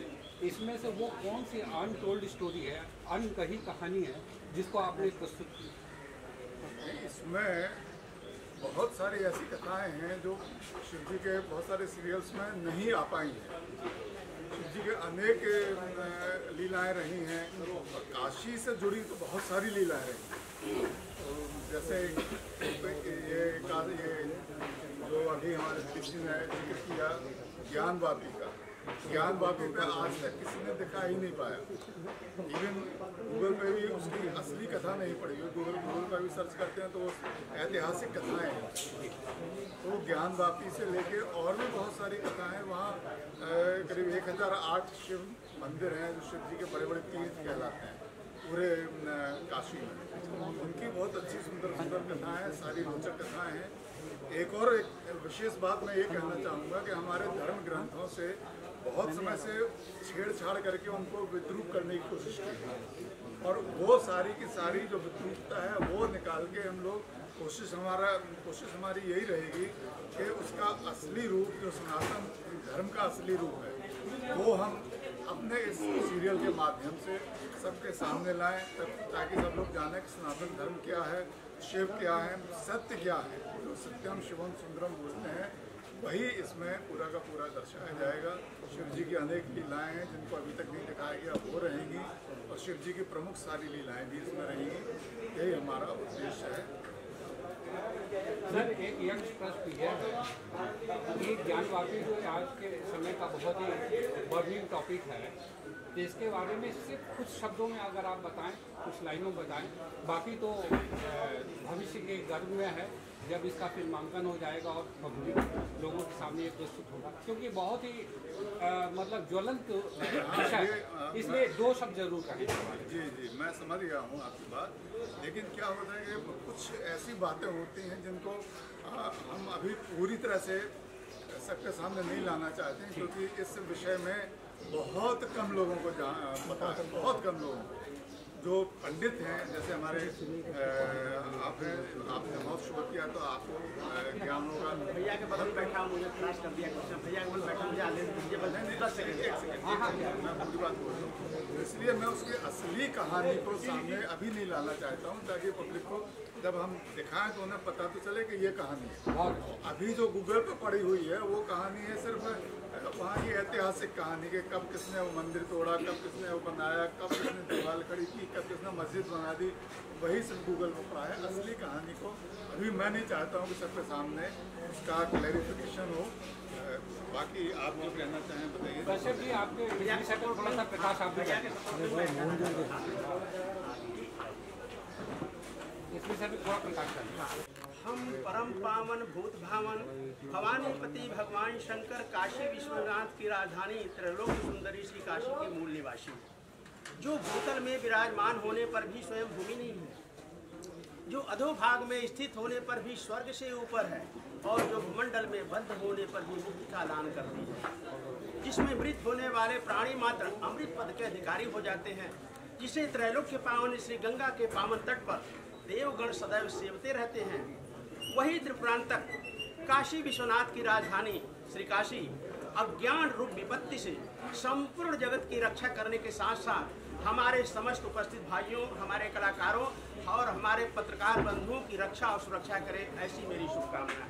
Speaker 1: इसमें से वो कौन सी अनटोल्ड स्टोरी है, अनकही कहानी है जिसको आपने प्रस्तुत की?
Speaker 14: इसमें बहुत सारी ऐसी कथाएं हैं जो शिव जी के बहुत सारे सीरियल्स में नहीं आ पाई हैं। शिव जी के अनेक लीलाएं रही हैं, और काशी से जुड़ी तो बहुत सारी लीलाएं रही। तो जैसे ये जो अभी हमारे कृष्ण ने जिक्र किया ज्ञानवापी का, ज्ञानवापी पे आज तक किसी ने दिखा ही नहीं पाया। इवन गूगल पे भी उसकी असली कथा नहीं पड़ी। गूगल पे भी सर्च करते हैं तो ऐतिहासिक कथाएं हैं। तो ज्ञानवापी से लेके और भी बहुत सारी कथाएं वहाँ करीब 1008 शिव मंदिर हैं जो शिव जी के बड़े बड़े तीर्थ कहलाते हैं पूरे काशी में। उनकी बहुत अच्छी सुंदर सुंदर कथाएं हैं, सारी रोचक कथाएं हैं। एक विशेष बात मैं ये कहना चाहूँगा कि हमारे धर्म ग्रंथों से बहुत समय से छेड़छाड़ करके उनको विद्रूप करने की कोशिश की है, और वो सारी की सारी जो विद्रूपता है वो निकाल के हम लोग कोशिश हमारी यही रहेगी कि उसका असली रूप जो सनातन धर्म का असली रूप है वो हम अपने इस सीरियल के माध्यम से सबके सामने लाएं, ताकि सब लोग जाने कि सनातन धर्म क्या है, शिव क्या है, सत्य क्या है। जो सत्यम शिवम सुंदरम बोलते हैं वही इसमें पूरा का पूरा दर्शाया जाएगा। शिव जी की अनेक लीलाएं हैं जिनको अभी तक नहीं दिखाया गया, वो रहेंगी, और शिव जी की प्रमुख सारी लीलाएं भी इसमें रहेंगी। यही हमारा उद्देश्य है।
Speaker 1: सर, एक यंग प्रश्न यह है कि ज्ञानवापी जो आज के समय का बहुत ही बर्निंग टॉपिक है, तो इसके बारे में सिर्फ कुछ शब्दों में अगर आप बताएं, कुछ लाइनों बताएं, बाकी तो भविष्य के गर्भ में है, जब इसका फिल्मांकन हो जाएगा और पब्लिक लोगों के सामने ये प्रस्तुत होगा, क्योंकि बहुत ही मतलब ज्वलंत विषय, इसलिए दो शब्द जरूर कहेंगे।
Speaker 14: जी जी, मैं समझ गया हूँ आपकी बात, लेकिन क्या होता है कि कुछ ऐसी बातें होती हैं जिनको हम अभी पूरी तरह से सबके सामने नहीं लाना चाहते हैं, क्योंकि इस विषय में बहुत कम लोगों को पता है, बहुत कम लोगों को। जो पंडित हैं, जैसे हमारे आपने बहुत शुरू किया तो आपको ज्ञान होगा।
Speaker 19: भैया के बगल बैठा हूँ, मुझे क्रॉस कर दिया क्वेश्चन। भैया के बगल बैठा मुझे आगे मैं
Speaker 14: पूरी बात बोल रहा हूँ, इसलिए मैं उसकी असली कहानी को सामने अभी नहीं लाना चाहता हूँ, ताकि पब्लिक को जब हम दिखाएं तो उन्हें पता तो चले कि ये कहानी है। अभी जो गूगल पर पड़ी हुई है वो कहानी है सिर्फ वहाँ की ऐतिहासिक कहानी के, कब किसने वो मंदिर तोड़ा, कब किसने वो बनाया, कब किसने दीवार खड़ी की, कब किसने मस्जिद बना दी, वही सिर्फ गूगल पर पड़ा है। असली कहानी को अभी मैं नहीं चाहता हूँ कि सबके सामने उसका क्लैरिफिकेशन हो। बाकी आप जो कहना चाहें बताइए।
Speaker 1: वैसे भी आपके थोड़ा सा प्रकाश आप इसमें से भी थोड़ा प्रकाश करें।
Speaker 19: हम परम पावन भूत भावन भवानीपति भगवान शंकर काशी विश्वनाथ की राजधानी त्रैलोक सुंदरी श्री काशी के मूल निवासी, जो भूतल में विराजमान होने पर भी स्वयं भूमि नहीं है, जो अधोभाग में स्थित होने पर भी स्वर्ग से ऊपर है, और जो भूमंडल में बद्ध होने पर भी मुक्ति का दान करती है, जिसमें मृत होने वाले प्राणी मात्र अमृत पद के अधिकारी हो जाते हैं, जिसे त्रैलोक्य पावन श्री गंगा के पावन तट पर देवगण सदैव सेवते रहते हैं, वही त्रिपुरांतक काशी विश्वनाथ की राजधानी श्री काशी अज्ञान रूप विपत्ति से संपूर्ण जगत की रक्षा करने के साथ साथ हमारे समस्त उपस्थित भाइयों, हमारे कलाकारों और हमारे पत्रकार बंधुओं की रक्षा और सुरक्षा करे, ऐसी मेरी शुभकामना है।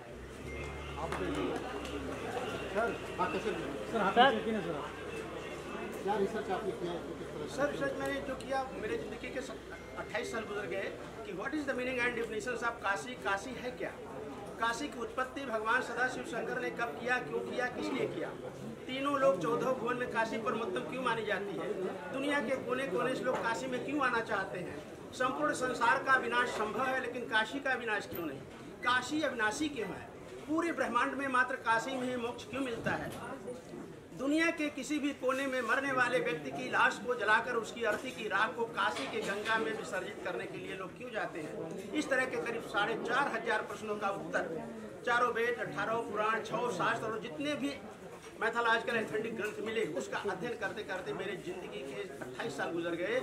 Speaker 19: सर रिसर्च मैंने जो किया, मेरे जिंदगी के 28 साल गुजर गए कि what is the meaning and definition of Kashi. Kashi है क्या? काशी की उत्पत्ति भगवान सदाशिव शंकर ने कब किया, क्यों किया, किस लिए किया? तीनों लोग 14 भुवन में काशी परमोत्तम क्यों मानी जाती है? दुनिया के कोने कोने से लोग काशी में क्यों आना चाहते हैं? संपूर्ण संसार का विनाश संभव है, लेकिन काशी का विनाश क्यों नहीं? काशी अविनाशी क्यों है? पूरे ब्रह्मांड में मात्र काशी में ही मोक्ष क्यों मिलता है? दुनिया के किसी भी कोने में मरने वाले व्यक्ति की लाश को जलाकर उसकी अर्थी की राख को काशी के गंगा में विसर्जित करने के लिए लोग क्यों जाते हैं? इस तरह के करीब 4500 प्रश्नों का उत्तर चारों वेद, 18 पुराण, 6 शास्त्र और जितने भी मैथोलॉजिकल एथेंटिक ग्रंथ मिले, उसका अध्ययन करते करते मेरे जिंदगी के 28 साल गुजर गए,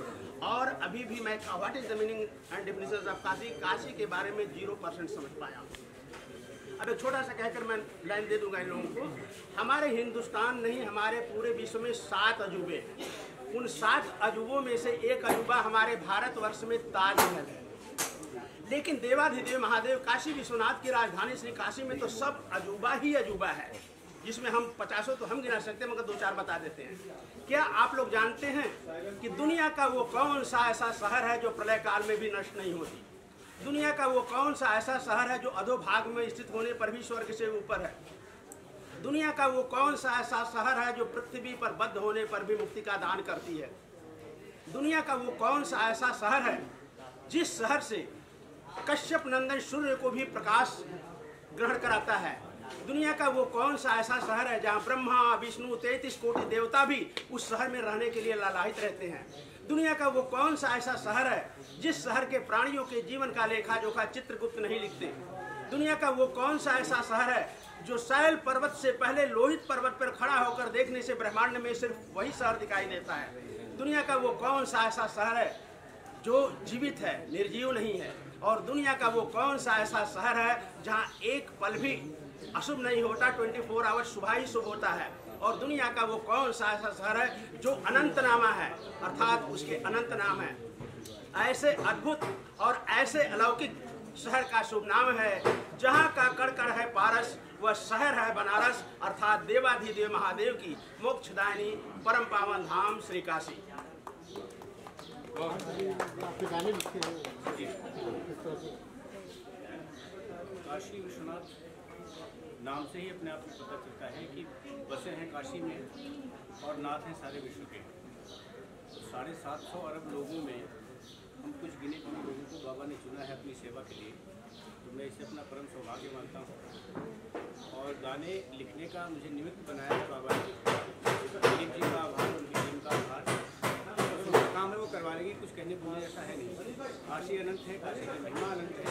Speaker 19: और अभी भी मैं what is the meaning and definition of Kashi, Kashi के बारे में 0% समझ पाया। अब एक छोटा सा कहकर मैं लाइन दे दूंगा इन लोगों को। हमारे हिंदुस्तान नहीं, हमारे पूरे विश्व में 7 अजूबे, उन 7 अजूबों में से एक अजूबा हमारे भारतवर्ष में ताजमहल है। लेकिन देवाधिदेव महादेव काशी विश्वनाथ की राजधानी श्री काशी में तो सब अजूबा ही अजूबा है, जिसमें हम 50 तो हम गिना सकते हैं, मगर 2-4 बता देते हैं। क्या आप लोग जानते हैं कि दुनिया का वो कौन सा ऐसा शहर है जो प्रलय काल में भी नष्ट नहीं होती? दुनिया का वो कौन सा ऐसा शहर है जो अधोभाग में स्थित होने पर भी स्वर्ग से ऊपर है? दुनिया का वो कौन सा ऐसा शहर है जो पृथ्वी पर बद्ध होने पर भी मुक्ति का दान करती है? दुनिया का वो कौन सा ऐसा शहर है जिस शहर से कश्यप नंदन सूर्य को भी प्रकाश ग्रहण कराता है? दुनिया का वो कौन सा ऐसा शहर है जहाँ ब्रह्मा विष्णु 33 कोटि देवता भी उस शहर में रहने के लिए लालायित रहते हैं? दुनिया का वो कौन सा ऐसा शहर है जिस शहर के प्राणियों के जीवन का लेखा जोखा चित्रगुप्त नहीं लिखते? दुनिया का वो कौन सा ऐसा शहर है जो शैल पर्वत से पहले लोहित पर्वत पर खड़ा होकर देखने से ब्रह्मांड में सिर्फ वही शहर दिखाई देता है? दुनिया का वो कौन सा ऐसा शहर है जो जीवित है, निर्जीव नहीं है? और दुनिया का वो कौन सा ऐसा शहर है जहाँ एक पल भी अशुभ नहीं होता, 24 आवर्स सुबह ही शुभ होता है? और दुनिया का वो कौन सा ऐसा शहर है जो अनंत नामा है, अर्थात उसके अनंत नाम है? ऐसे अद्भुत और ऐसे अलौकिक शहर का शुभ नाम है जहाँ का कण कण है पारस, वह शहर है बनारस, अर्थात देवाधिदेव महादेव की मोक्षदायिनी परम पावन धाम श्री काशी।
Speaker 20: काशी विश्वनाथ नाम से ही अपने आप को पता चलता है कि बसे हैं काशी में और नाथ हैं सारे विश्व के। तो 750 अरब लोगों में हम कुछ गिने चुने लोगों को बाबा ने चुना है अपनी सेवा के लिए। तो मैं इसे अपना परम सौभाग्य मानता हूँ। और गाने लिखने का मुझे निमित्त बनाया है बाबा जी, दिलीप जी का आभार, उनकी टीम का आभार। जो काम है वो करवाने की कुछ कहने बोलने जैसा है नहीं। काशी अनंत है, काशी की महिमा अनंत है।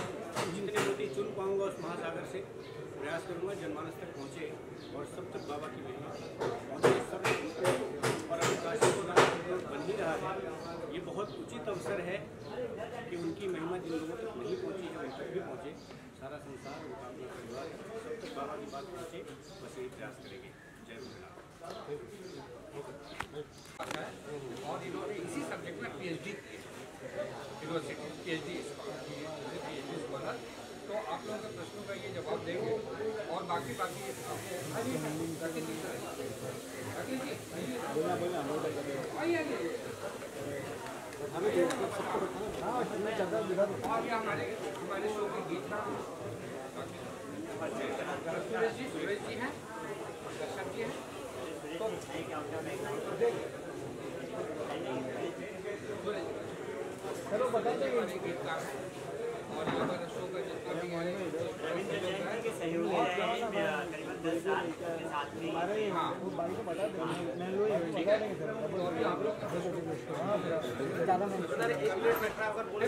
Speaker 20: जितने मोती चुन पाऊँगा उस महासागर से प्रयास करूँगा जनमानस तक पहुँचे और सब तक बाबा की महिमा पहुँचे सब। और अभी काशी बन ही रहा है। ये बहुत उचित अवसर है कि उनकी महिमा जिन लोगों तक नहीं पहुँची है उन तक भी पहुँचे। सारा संसार उनका अपना परिवार सब तक बाबा की बात पहुँचे, बस यही प्रयास करेंगे। जय गुरुनाथ।
Speaker 1: और इन्होंने इसी सब्जेक्ट में PhD की यूनिवर्सिटी PhD स्कॉलर। तो आप लोगों के प्रश्नों का ये जवाब देंगे और बाकी और ये हमारे शो की गीत सुरेश जी हैं, दर्शक जी हैं। चलो बताते हैं गीतकार हैं और यहाँ पर शो का जितना भी है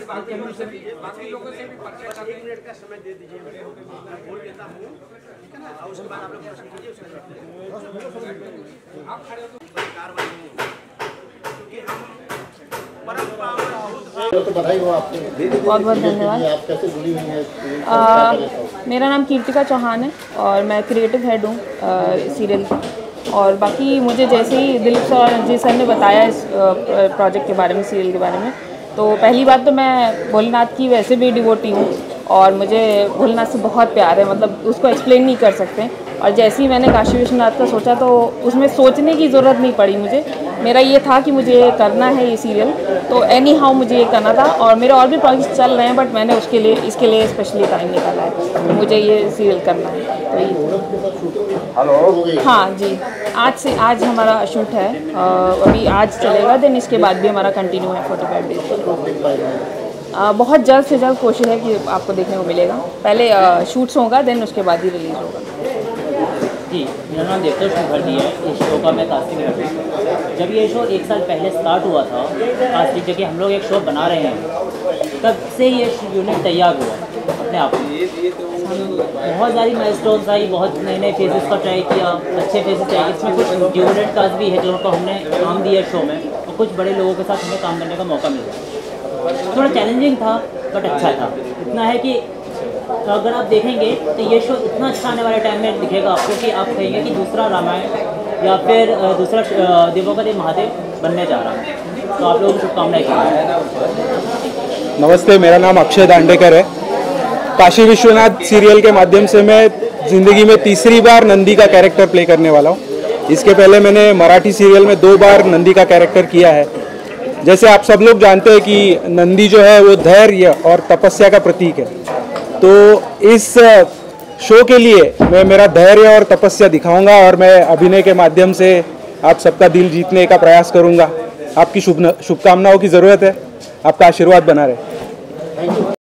Speaker 1: बाकी लोगों से भी परिचय करके
Speaker 19: 1 मिनट का समय दे दीजिए, मैं बोल देता हूँ, ठीक है ना। और उसके बाद आप लोग प्रश्न कीजिए, उसके
Speaker 1: आप खड़े हो
Speaker 19: क्योंकि हम परम
Speaker 15: तो बधाई हो आपको,
Speaker 21: बहुत बहुत धन्यवाद।
Speaker 15: आप कैसे जुड़ी हुई हैं?
Speaker 21: मेरा नाम कीर्तिका चौहान है और मैं क्रिएटिव हेड हूँ सीरियल की। और बाकी मुझे जैसे ही दिलीप सर और रंजीत सर ने बताया इस प्रोजेक्ट के बारे में, सीरियल के बारे में, तो पहली बात तो मैं भोलेनाथ की वैसे भी डिवोटी हूँ और मुझे भोलेनाथ से बहुत प्यार है, मतलब उसको एक्सप्लेन नहीं कर सकते। और जैसे ही मैंने काशी विश्वनाथ का सोचा तो उसमें सोचने की ज़रूरत नहीं पड़ी मुझे। मेरा ये था कि मुझे ये करना है ये सीरियल, तो एनी हाउ मुझे ये करना था। और मेरे और भी प्रोजेक्ट्स चल रहे हैं बट मैंने इसके लिए स्पेशली टाइम निकाला है, तो मुझे ये सीरियल करना है। तो ये हाँ जी, आज हमारा शूट है, अभी आज चलेगा, देन इसके बाद भी हमारा कंटिन्यू है 45 डेज। बहुत जल्द से जल्द कोशिश है कि आपको देखने को मिलेगा। पहले शूट्स होगा, देन उसके बाद ही रिलीज़ होगा।
Speaker 22: जी, मेरा नाम देवतोष मुखर्जी है। इस शो का मैं कास्टिंग कर रहा हूँ। जब ये शो 1 साल पहले स्टार्ट हुआ था कास्टिंग, जबकि हम लोग एक शो बना रहे हैं, तब से ये यूनिट तैयार हुआ अपने आप में। बहुत सारी माइलस्टोन्स आई, बहुत नए नए फेजेस का ट्राई किया, अच्छे फेजेस ट्राई। इसमें कुछ ड्यूरेट कास्ट भी है जिनको हमने काम दिया शो में, और कुछ बड़े लोगों के साथ हमें काम करने का मौका मिला। थोड़ा चैलेंजिंग था बट अच्छा था। इतना है कि अगर आप देखेंगे तो ये शो इतना अच्छा आने वाले टाइम में दिखेगा आपको कि आप कहेंगे कि दूसरा रामायण या फिर दूसरा देवों का देव महादेव बनने जा रहा है। तो आप लोगों को शुभकामनाएं।
Speaker 23: नमस्ते, मेरा नाम अक्षय दांडेकर है। काशी विश्वनाथ सीरियल के माध्यम से मैं ज़िंदगी में तीसरी बार नंदी का कैरेक्टर प्ले करने वाला हूँ। इसके पहले मैंने मराठी सीरियल में 2 बार नंदी का कैरेक्टर किया है। जैसे आप सब लोग जानते हैं कि नंदी जो है वो धैर्य और तपस्या का प्रतीक है, तो इस शो के लिए मैं मेरा धैर्य और तपस्या दिखाऊंगा और मैं अभिनय के माध्यम से आप सबका दिल जीतने का प्रयास करूंगा। आपकी शुभकामनाओं की ज़रूरत है, आपका आशीर्वाद बना रहे।